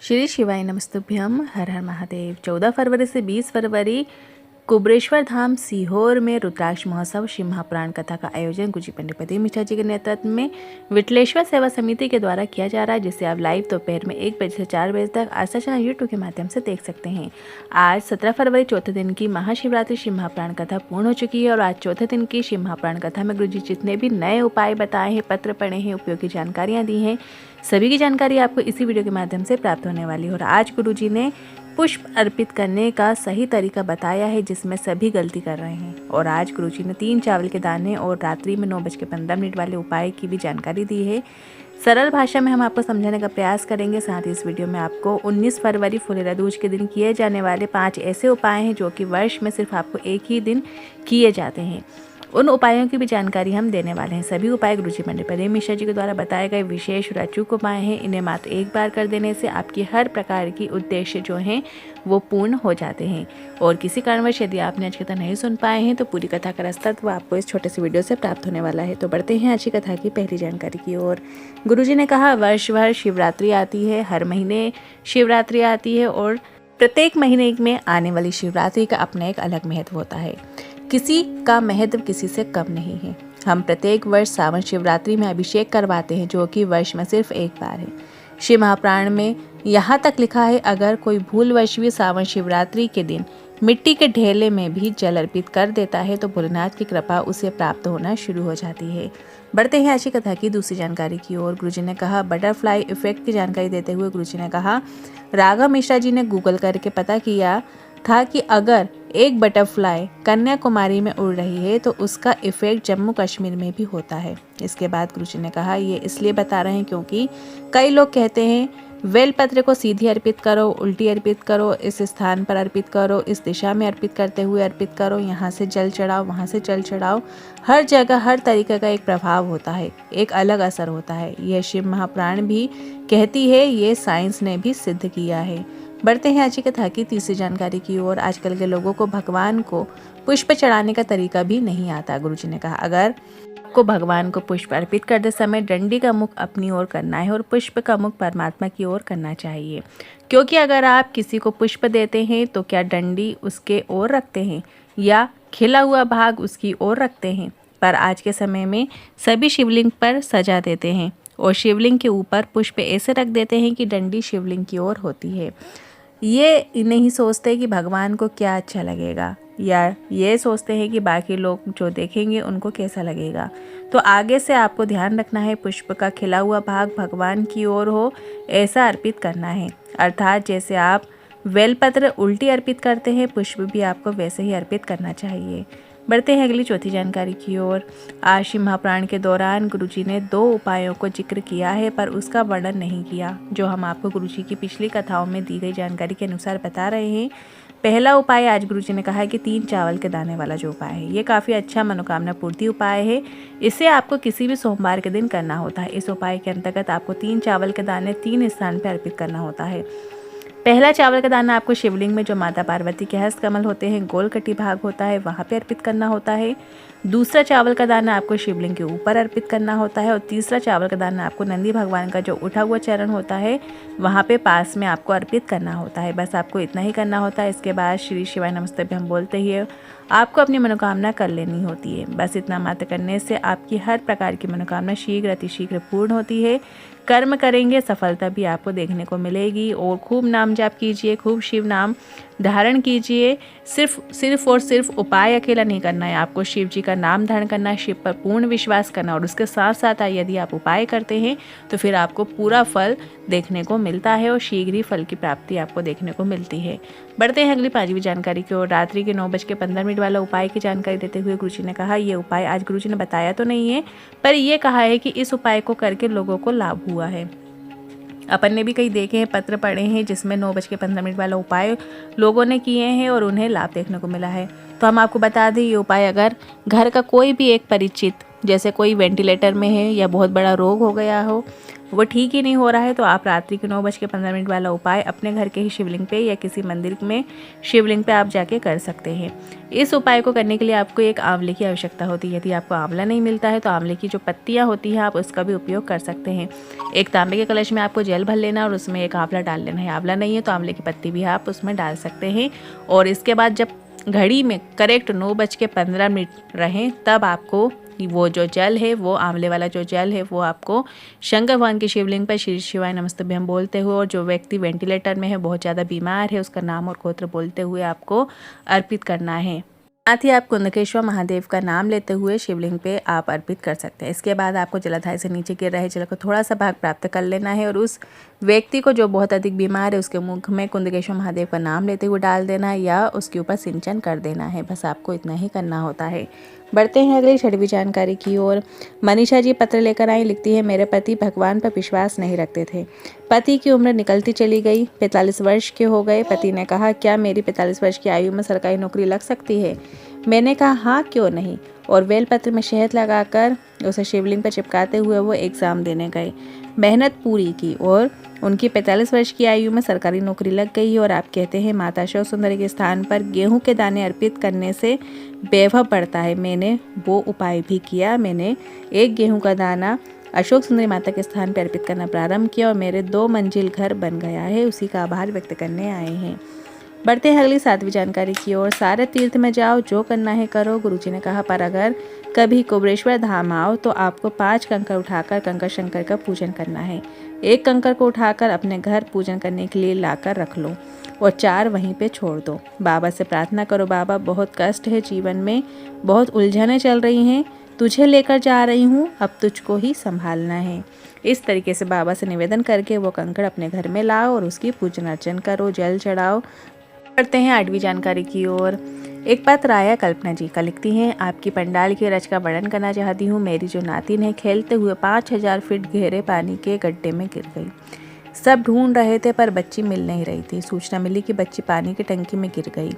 श्री शिवाय नमस्तुभ्यम। हर हर महादेव। 14 फरवरी से 20 फरवरी कुबरेश्वर धाम सीहोर में रुद्राक्ष महोत्सव शिव महापुराण कथा का आयोजन गुरुजी पंडित प्रदीप मिश्रा जी के नेतृत्व में विटलेश्वर सेवा समिति के द्वारा किया जा रहा है, जिसे आप लाइव दोपहर में 1 बजे से 4 बजे तक आस्था चैनल यूट्यूब के माध्यम से देख सकते हैं। आज 17 फरवरी चौथे दिन की महाशिवरात्रि शिव महापुराण कथा पूर्ण हो चुकी है और आज चौथे दिन की शिव महापुराण कथा में गुरुजी जितने भी नए उपाय बताए हैं, पत्र पढ़े हैं, उपयोगी जानकारियाँ दी हैं, सभी की जानकारी आपको इसी वीडियो के माध्यम से प्राप्त होने वाली है। और आज गुरुजी ने पुष्प अर्पित करने का सही तरीका बताया है, जिसमें सभी गलती कर रहे हैं। और आज गुरुजी ने 3 चावल के दाने और रात्रि में 9:15 वाले उपाय की भी जानकारी दी है। सरल भाषा में हम आपको समझाने का प्रयास करेंगे। साथ ही इस वीडियो में आपको 19 फरवरी फुलेरा दूज के दिन किए जाने वाले 5 ऐसे उपाय हैं जो कि वर्ष में सिर्फ आपको एक ही दिन किए जाते हैं, उन उपायों की भी जानकारी हम देने वाले हैं। सभी उपाय गुरुजी पंडित प्रदीप मिश्रा जी के द्वारा बताए गए विशेष और अचूक उपाय हैं। इन्हें मात्र एक बार कर देने से आपकी हर प्रकार की उद्देश्य जो हैं वो पूर्ण हो जाते हैं। और किसी कारणवश यदि आपने आज कथा नहीं सुन पाए हैं तो पूरी कथा का रसतत्व आपको इस छोटे से वीडियो से प्राप्त होने वाला है। तो बढ़ते हैं आज की कथा की पहली जानकारी की ओर। गुरुजी ने कहा, वर्ष भर शिवरात्रि आती है, हर महीने शिवरात्रि आती है और प्रत्येक महीने में आने वाली शिवरात्रि का अपना एक अलग महत्व होता है। किसी का महत्व किसी से कम नहीं है। हम प्रत्येक वर्ष सावन शिवरात्रि में अभिषेक करवाते हैं, जो कि वर्ष में सिर्फ एक बार है। शिव महापुराण में यहाँ तक लिखा है, अगर कोई भूलवश भी सावन शिवरात्रि के दिन मिट्टी के ढेले में भी जल अर्पित कर देता है तो भोलेनाथ की कृपा उसे प्राप्त होना शुरू हो जाती है। बढ़ते हैं आज की कथा की दूसरी जानकारी की ओर। गुरुजी ने कहा, बटरफ्लाई इफेक्ट की जानकारी देते हुए गुरुजी ने कहा, राघव मिश्रा जी ने गूगल करके पता किया था कि अगर एक बटरफ्लाई कन्याकुमारी में उड़ रही है तो उसका इफेक्ट जम्मू कश्मीर में भी होता है। इसके बाद गुरुजी ने कहा, ये इसलिए बता रहे हैं क्योंकि कई लोग कहते हैं बेलपत्र को सीधी अर्पित करो, उल्टी अर्पित करो, इस स्थान पर अर्पित करो, इस दिशा में अर्पित करते हुए अर्पित करो, यहाँ से जल चढ़ाओ, वहाँ से जल चढ़ाओ। हर जगह हर तरीके का एक प्रभाव होता है, एक अलग असर होता है। यह शिव महापुराण भी कहती है, ये साइंस ने भी सिद्ध किया है। बढ़ते हैं आज की कथा की तीसरी जानकारी की ओर। आजकल के लोगों को भगवान को पुष्प चढ़ाने का तरीका भी नहीं आता। गुरुजी ने कहा, अगर को भगवान को पुष्प अर्पित करते समय डंडी का मुख अपनी ओर करना है और पुष्प का मुख परमात्मा की ओर करना चाहिए, क्योंकि अगर आप किसी को पुष्प देते हैं तो क्या डंडी उसके ओर रखते हैं या खिला हुआ भाग उसकी ओर रखते हैं। पर आज के समय में सभी शिवलिंग पर सजा देते हैं और शिवलिंग के ऊपर पुष्प ऐसे रख देते हैं कि डंडी शिवलिंग की ओर होती है। ये नहीं सोचते कि भगवान को क्या अच्छा लगेगा, या ये सोचते हैं कि बाकी लोग जो देखेंगे उनको कैसा लगेगा। तो आगे से आपको ध्यान रखना है, पुष्प का खिला हुआ भाग भगवान की ओर हो ऐसा अर्पित करना है। अर्थात जैसे आप बेलपत्र उल्टी अर्पित करते हैं, पुष्प भी आपको वैसे ही अर्पित करना चाहिए। बढ़ते हैं अगली चौथी जानकारी की ओर। आज शिव महापुराण के दौरान गुरुजी ने 2 उपायों को जिक्र किया है, पर उसका वर्णन नहीं किया, जो हम आपको गुरुजी की पिछली कथाओं में दी गई जानकारी के अनुसार बता रहे हैं। पहला उपाय आज गुरुजी ने कहा है कि 3 चावल के दाने वाला जो उपाय है, ये काफ़ी अच्छा मनोकामना पूर्ति उपाय है। इसे आपको किसी भी सोमवार के दिन करना होता है। इस उपाय के अंतर्गत आपको 3 चावल के दाने 3 स्थान पर अर्पित करना होता है। पहला चावल का दाना आपको शिवलिंग में जो माता पार्वती के हस्त कमल होते हैं, गोल कटी भाग होता है, वहाँ पे अर्पित करना होता है। दूसरा चावल का दाना आपको शिवलिंग के ऊपर अर्पित करना होता है और तीसरा चावल का दाना आपको नंदी भगवान का जो उठा हुआ चरण होता है वहाँ पे पास में आपको अर्पित करना होता है। बस आपको इतना ही करना होता है। इसके बाद श्री शिवाय नमस्तुभ्यम हम बोलते ही आपको अपनी मनोकामना कर लेनी होती है। बस इतना मात्र करने से आपकी हर प्रकार की मनोकामना शीघ्र अतिशीघ्र पूर्ण होती है। कर्म करेंगे, सफलता भी आपको देखने को मिलेगी। और खूब नाम जाप कीजिए, खूब शिव नाम धारण कीजिए। सिर्फ और सिर्फ उपाय अकेला नहीं करना है, आपको शिव जी का नाम धारण करना है, शिव पर पूर्ण विश्वास करना। और उसके साथ साथ यदि आप उपाय करते हैं तो फिर आपको पूरा फल देखने को मिलता है और शीघ्र ही फल की प्राप्ति आपको देखने को मिलती है। बढ़ते हैं अगली 5वीं जानकारी की ओर। रात्रि के 9:15 वाला उपाय की जानकारी देते हुए गुरुजी ने कहा, ये उपाय आज गुरुजी ने बताया तो नहीं है, पर यह कहा है कि इस उपाय को करके लोगों को लाभ हुआ है। अपन ने भी कई देखे हैं, पत्र पढ़े हैं जिसमें 9:15 वाला उपाय लोगों ने किए हैं और उन्हें लाभ देखने को मिला है। तो हम आपको बता दें, ये उपाय अगर घर का कोई भी एक परिचित जैसे कोई वेंटिलेटर में है या बहुत बड़ा रोग हो गया हो, वो ठीक ही नहीं हो रहा है, तो आप रात्रि के 9:15 वाला उपाय अपने घर के ही शिवलिंग पे या किसी मंदिर में शिवलिंग पे आप जाके कर सकते हैं। इस उपाय को करने के लिए आपको एक आंवले की आवश्यकता होती है। यदि आपको आंवला नहीं मिलता है तो आंवले की जो पत्तियां होती हैं आप उसका भी उपयोग कर सकते हैं। एक तांबे के कलश में आपको जल भर लेना और उसमें एक आंवला डाल लेना है। आंवला नहीं है तो आंवले की पत्ती भी आप उसमें डाल सकते हैं। और इसके बाद जब घड़ी में करेक्ट 9:15 रहें, तब आपको वो जो जल है, वो आंवले वाला जो जल है, वो आपको शंकर भगवान के शिवलिंग पर श्री शिवाय नमस्तुभ्यम बोलते हुए, और जो व्यक्ति वेंटिलेटर में है, बहुत ज़्यादा बीमार है, उसका नाम और गोत्र बोलते हुए आपको अर्पित करना है। साथ ही आप कुंदकेश्वर महादेव का नाम लेते हुए शिवलिंग पे आप अर्पित कर सकते हैं। इसके बाद आपको जलाधार से नीचे गिर रहे जल को थोड़ा सा भाग प्राप्त कर लेना है और उस व्यक्ति को जो बहुत अधिक बीमार है उसके मुख में कुंदकेश्वर महादेव का नाम लेते हुए डाल देना है या उसके ऊपर सिंचन कर देना है। बस आपको इतना ही करना होता है। बढ़ते हैं अगली छठवीं जानकारी की ओर। मनीषा जी पत्र लेकर आई, लिखती है, मेरे पति भगवान पर विश्वास नहीं रखते थे। पति की उम्र निकलती चली गई, 45 वर्ष के हो गए। पति ने कहा, क्या मेरी 45 वर्ष की आयु में सरकारी नौकरी लग सकती है? मैंने कहा, हाँ क्यों नहीं। और बेलपत्र में शहद लगाकर उसे शिवलिंग पर चिपकाते हुए वो एग्ज़ाम देने गए। मेहनत पूरी की और उनकी 45 वर्ष की आयु में सरकारी नौकरी लग गई है। और आप कहते हैं माता शिव सुंदरी के स्थान पर गेहूं के दाने अर्पित करने से वैभव बढ़ता है। मैंने वो उपाय भी किया। मैंने एक गेहूं का दाना अशोक सुंदरी माता के स्थान पर अर्पित करना प्रारंभ किया और मेरे 2 मंजिल घर बन गया है। उसी का आभार व्यक्त करने आए हैं। बढ़ते हैं अगली 7वीं जानकारी की ओर। सारे तीर्थ में जाओ, जो करना है करो। गुरुजी ने कहा, पर अगर कभी कुबरेश्वर धाम आओ तो आपको 5 कंकर उठाकर कंकर शंकर का पूजन करना है। एक कंकर को उठाकर अपने घर पूजन करने के लिए लाकर रख लो और 4 वहीं पे छोड़ दो। बाबा से प्रार्थना करो, बाबा बहुत कष्ट है जीवन में, बहुत उलझनें चल रही हैं, तुझे लेकर जा रही हूँ, अब तुझको ही संभालना है। इस तरीके से बाबा से निवेदन करके वो कंकड़ अपने घर में लाओ और उसकी पूजन अर्चन करो, जल चढ़ाओ। करते हैं 8वीं जानकारी की ओर। एक पत्र आया कल्पना जी का, लिखती हैं, आपकी पंडाल की रच का वर्णन करना चाहती हूँ। मेरी जो नातिन है खेलते हुए 5000 फीट गहरे पानी के गड्ढे में गिर गई। सब ढूंढ रहे थे पर बच्ची मिल नहीं रही थी। सूचना मिली कि बच्ची पानी की टंकी में गिर गई।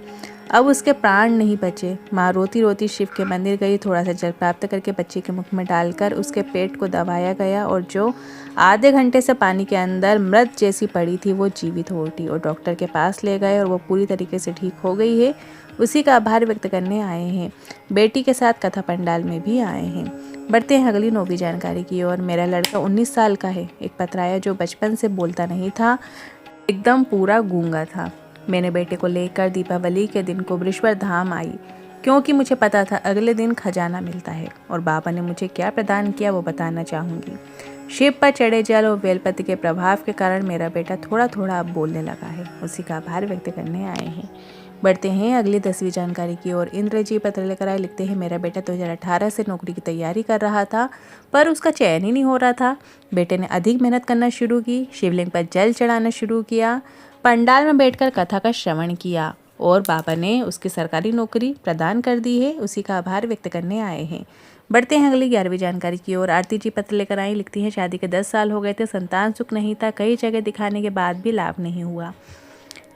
अब उसके प्राण नहीं बचे। माँ रोती रोती शिव के मंदिर गई। थोड़ा सा जल प्राप्त करके बच्ची के मुख में डालकर उसके पेट को दबाया गया और जो आधे घंटे से पानी के अंदर मृत जैसी पड़ी थी वो जीवित हो उठी और डॉक्टर के पास ले गए और वो पूरी तरीके से ठीक हो गई है। उसी का आभार व्यक्त करने आए हैं। बेटी के साथ कथा पंडाल में भी आए हैं। बढ़ते हैं अगली 9वीं जानकारी की ओर। मेरा लड़का 19 साल का है। एक पत्र आया जो बचपन से बोलता नहीं था, एकदम पूरा गूंगा था। मैंने बेटे को लेकर दीपावली के दिन कुबरेश्वर धाम आई क्योंकि मुझे पता था अगले दिन खजाना मिलता है और बाबा ने मुझे क्या प्रदान किया वो बताना चाहूँगी। शिव पर चढ़े जल और बेलपत्र के प्रभाव के कारण मेरा बेटा थोड़ा थोड़ा अब बोलने लगा है। उसी का आभार व्यक्त करने आए हैं। बढ़ते हैं अगली 10वीं जानकारी की ओर। इंद्र जी पत्र लेकर आए, लिखते हैं, मेरा बेटा 2018 से नौकरी की तैयारी कर रहा था पर उसका चयन ही नहीं हो रहा था। बेटे ने अधिक मेहनत करना शुरू की, शिवलिंग पर जल चढ़ाना शुरू किया, पंडाल में बैठकर कथा का श्रवण किया और बाबा ने उसकी सरकारी नौकरी प्रदान कर दी है। उसी का आभार व्यक्त करने आए हैं। बढ़ते हैं अगली 11वीं जानकारी की ओर। आरती जी पत्र लेकर आई, लिखती हैं, शादी के 10 साल हो गए थे, संतान सुख नहीं था, कई जगह दिखाने के बाद भी लाभ नहीं हुआ।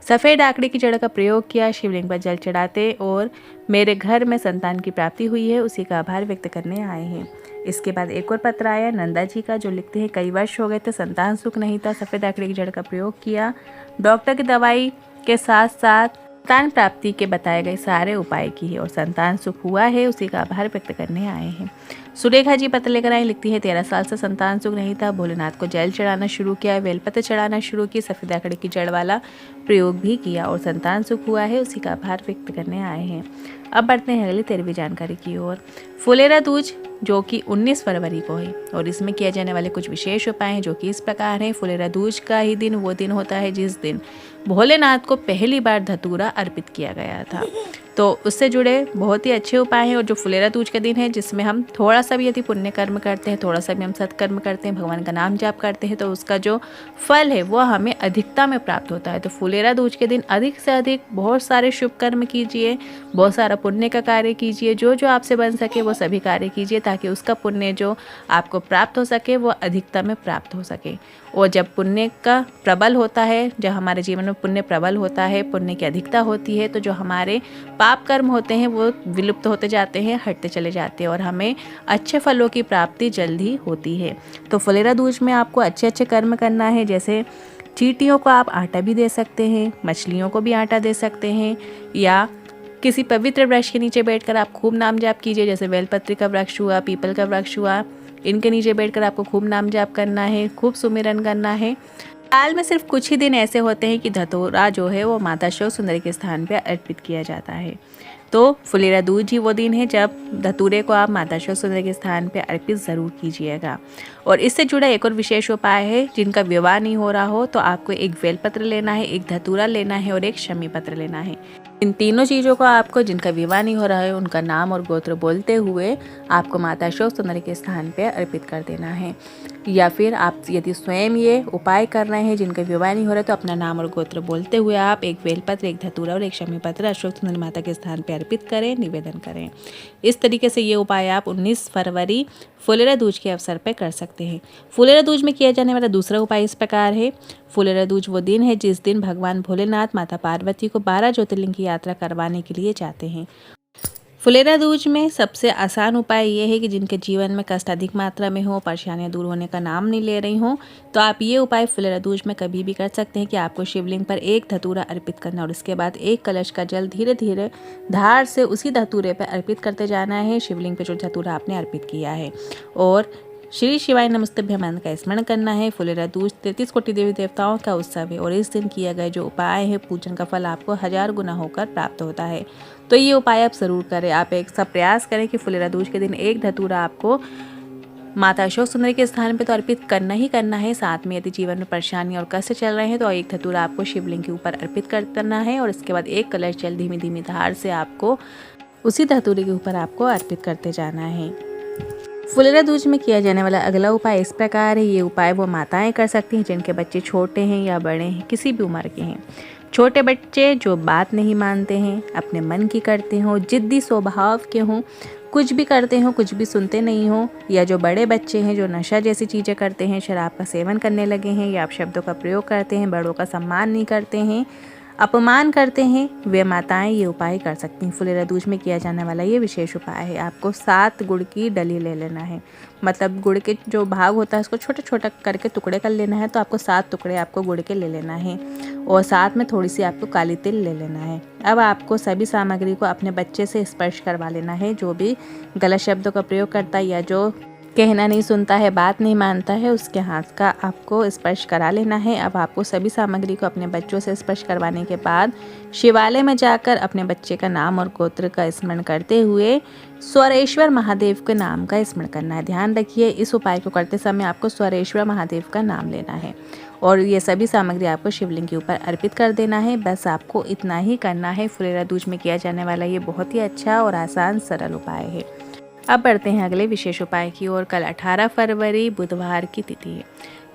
सफ़ेद आकड़ी की जड़ का प्रयोग किया, शिवलिंग पर जल चढ़ाते और मेरे घर में संतान की प्राप्ति हुई है। उसी का आभार व्यक्त करने आए हैं। इसके बाद एक और पत्र आया नंदा जी का, जो लिखते हैं, कई वर्ष हो गए थे, संतान सुख नहीं था, सफ़ेद आकड़ी की जड़ का प्रयोग किया, डॉक्टर की दवाई के साथ साथ संतान प्राप्ति के बताए गए सारे उपाय किए और संतान सुख हुआ है। उसी का आभार व्यक्त करने आए हैं। सुरेखा जी पत्र लेकर आई, लिखती है, 13 साल से संतान सुख नहीं था, भोलेनाथ को जल चढ़ाना शुरू किया, बेलपत्र चढ़ाना शुरू की, सफ़ेद आकड़ी की जड़ वाला प्रयोग भी किया और संतान सुख हुआ है। उसी का आभार व्यक्त करने आए हैं। अब बढ़ते हैं अगली 13वीं जानकारी की ओर। फुलेरा दूज जो कि 19 फरवरी को है और इसमें किए जाने वाले कुछ विशेष उपाय हैं जो कि इस प्रकार हैं। फुलेरा दूज का ही दिन वो दिन होता है जिस दिन भोलेनाथ को पहली बार धतूरा अर्पित किया गया था, तो उससे जुड़े बहुत ही अच्छे उपाय हैं। और जो फुलेरा दूज का दिन है जिसमें हम थोड़ा सा भी यदि पुण्य कर्म करते हैं, थोड़ा सा भी हम सत्कर्म करते हैं, भगवान का नाम जाप करते हैं, तो उसका जो फल है वो हमें अधिकता में प्राप्त होता है। तो फुलेरा दूज के दिन अधिक से अधिक बहुत सारे शुभ कर्म कीजिए, बहुत सारा पुण्य का कार्य कीजिए, जो जो आपसे बन सके वो सभी कार्य कीजिए ताकि उसका पुण्य जो आपको प्राप्त हो सके वो अधिकता में प्राप्त हो सके। और जब पुण्य का प्रबल होता है, जब हमारे जीवन में पुण्य प्रबल होता है, पुण्य की अधिकता होती है, तो जो हमारे पाप कर्म होते हैं वो विलुप्त होते जाते हैं, हटते चले जाते हैं और हमें अच्छे फलों की प्राप्ति जल्दी होती है। तो फुलेरा दूज में आपको अच्छे अच्छे कर्म करना है, जैसे चींटियों को आप आटा भी दे सकते हैं, मछलियों को भी आटा दे सकते हैं, या किसी पवित्र वृक्ष के नीचे बैठकर आप खूब नाम जाप कीजिए, जैसे बेलपत्री का वृक्ष हुआ, पीपल का वृक्ष हुआ, इनके नीचे बैठकर आपको खूब नाम जाप करना है, खूब सुमिरन करना है। साल में सिर्फ कुछ ही दिन ऐसे होते हैं कि धतूरा जो है वो माता श्योक सुंदरी के स्थान पर अर्पित किया जाता है। तो फुलेरा दूज ही वो दिन है जब धतूरे को आप माता श्योक सुंदरी के स्थान पर अर्पित ज़रूर कीजिएगा। और इससे जुड़ा एक और विशेष उपाय है, जिनका विवाह नहीं हो रहा हो तो आपको एक बेलपत्र लेना है, एक धतूरा लेना है और एक शमी पत्र लेना है। इन तीनों चीज़ों को आपको, जिनका विवाह नहीं हो रहा है, उनका नाम और गोत्र बोलते हुए आपको माता श्योक सुंदरी के स्थान पर अर्पित कर देना है। या फिर आप यदि स्वयं ये उपाय कर रहे हैं जिनका विवाह नहीं हो रहा, तो अपना नाम और गोत्र बोलते हुए आप एक बेलपत्र, एक धतूरा और एक शमी पत्र अशोक सुंदरी माता के स्थान पर अर्पित करें, निवेदन करें। इस तरीके से ये उपाय आप 19 फरवरी फुलेरा दूज के अवसर पर कर सकते हैं। फुलेरा दूज में किया जाने वाला दूसरा उपाय इस प्रकार है। फुलेरा दूज वो दिन है जिस दिन भगवान भोलेनाथ माता पार्वती को 12 ज्योतिर्लिंग की यात्रा करवाने के लिए जाते हैं। फुलेरा दूज में सबसे आसान उपाय ये है कि जिनके जीवन में कष्ट अधिक मात्रा में हो, परेशानियां दूर होने का नाम नहीं ले रही हो, तो आप ये उपाय फुलेरा दूज में कभी भी कर सकते हैं कि आपको शिवलिंग पर एक धतूरा अर्पित करना और उसके बाद एक कलश का जल धीरे धीरे धार से उसी धतूरे पर अर्पित करते जाना है, शिवलिंग पर जो धतूरा आपने अर्पित किया है। और श्री शिवाय नमस्तुभ्यं मंत्र का स्मरण करना है। फुलेरा दूज 33 कोटि देवी देवताओं का उत्सव है और इस दिन किए गए जो उपाय है, पूजन का फल आपको 1000 गुना होकर प्राप्त होता है। तो ये उपाय आप ज़रूर करें। आप एक सा प्रयास करें कि फुलेरा दूज के दिन एक धतूरा आपको माता अशोक सुंदरी के स्थान पे तो अर्पित करना ही करना है। साथ में यदि जीवन में परेशानी और कष्ट चल रहे हैं तो एक धतूरा आपको शिवलिंग के ऊपर अर्पित करना है और इसके बाद एक कलश जल धीमी धीमी धार से आपको उसी धतूरे के ऊपर आपको अर्पित करते जाना है। फुलेरा दूज में किया जाने वाला अगला उपाय इस प्रकार है। ये उपाय वो माताएं कर सकती हैं जिनके बच्चे छोटे हैं या बड़े हैं, किसी भी उम्र के हैं। छोटे बच्चे जो बात नहीं मानते हैं, अपने मन की करते हो, जिद्दी स्वभाव के हों, कुछ भी करते हो, कुछ भी सुनते नहीं हो, या जो बड़े बच्चे हैं जो नशा जैसी चीज़ें करते हैं, शराब का सेवन करने लगे हैं, या आप शब्दों का प्रयोग करते हैं, बड़ों का सम्मान नहीं करते हैं, अपमान करते हैं, वे माताएं ये उपाय कर सकती हैं। फुलेरा दूज में किया जाने वाला ये विशेष उपाय है। आपको 7 गुड़ की डली ले लेना है, मतलब गुड़ के जो भाग होता है उसको छोटा छोटा करके टुकड़े कर लेना है। तो आपको 7 टुकड़े आपको गुड़ के ले लेना है और साथ में थोड़ी सी आपको काली तिल ले लेना है। अब आपको सभी सामग्री को अपने बच्चे से स्पर्श करवा लेना है। जो भी गलत शब्दों का प्रयोग करता है या जो कहना नहीं सुनता है, बात नहीं मानता है, उसके हाथ का आपको स्पर्श करा लेना है। अब आपको सभी सामग्री को अपने बच्चों से स्पर्श करवाने के बाद शिवालय में जाकर अपने बच्चे का नाम और गोत्र का स्मरण करते हुए स्वरेश्वर महादेव के नाम का स्मरण करना है। ध्यान रखिए, इस उपाय को करते समय आपको स्वरेश्वर महादेव का नाम लेना है और ये सभी सामग्री आपको शिवलिंग के ऊपर अर्पित कर देना है। बस आपको इतना ही करना है। फुलेरा दूज में किया जाने वाला ये बहुत ही अच्छा और आसान सरल उपाय है। अब बढ़ते हैं अगले विशेष उपाय की ओर। कल 18 फरवरी बुधवार की तिथि है,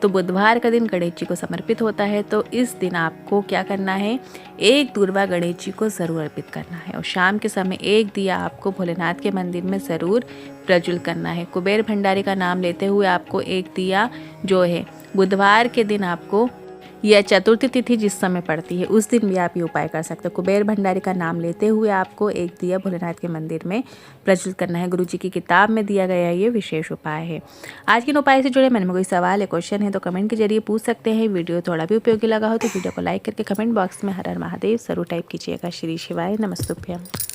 तो बुधवार का दिन गणेश जी को समर्पित होता है। तो इस दिन आपको क्या करना है, एक दूर्वा गणेश जी को ज़रूर अर्पित करना है और शाम के समय एक दिया आपको भोलेनाथ के मंदिर में ज़रूर प्रज्वलित करना है। कुबेर भंडारी का नाम लेते हुए आपको एक दिया जो है बुधवार के दिन आपको, या चतुर्थी तिथि जिस समय पड़ती है उस दिन भी आप ये उपाय कर सकते हो। कुबेर भंडारी का नाम लेते हुए आपको एक दिया भोलेनाथ के मंदिर में प्रज्वलित करना है। गुरुजी की किताब में दिया गया ये विशेष उपाय है। आज के उपाय से जुड़े मन में कोई सवाल या क्वेश्चन है तो कमेंट के जरिए पूछ सकते हैं। वीडियो थोड़ा भी उपयोगी लगा हो तो वीडियो को लाइक करके कमेंट बॉक्स में हर हर महादेव जरूर टाइप कीजिएगा। श्री शिवाय नमस्तुभ्यं।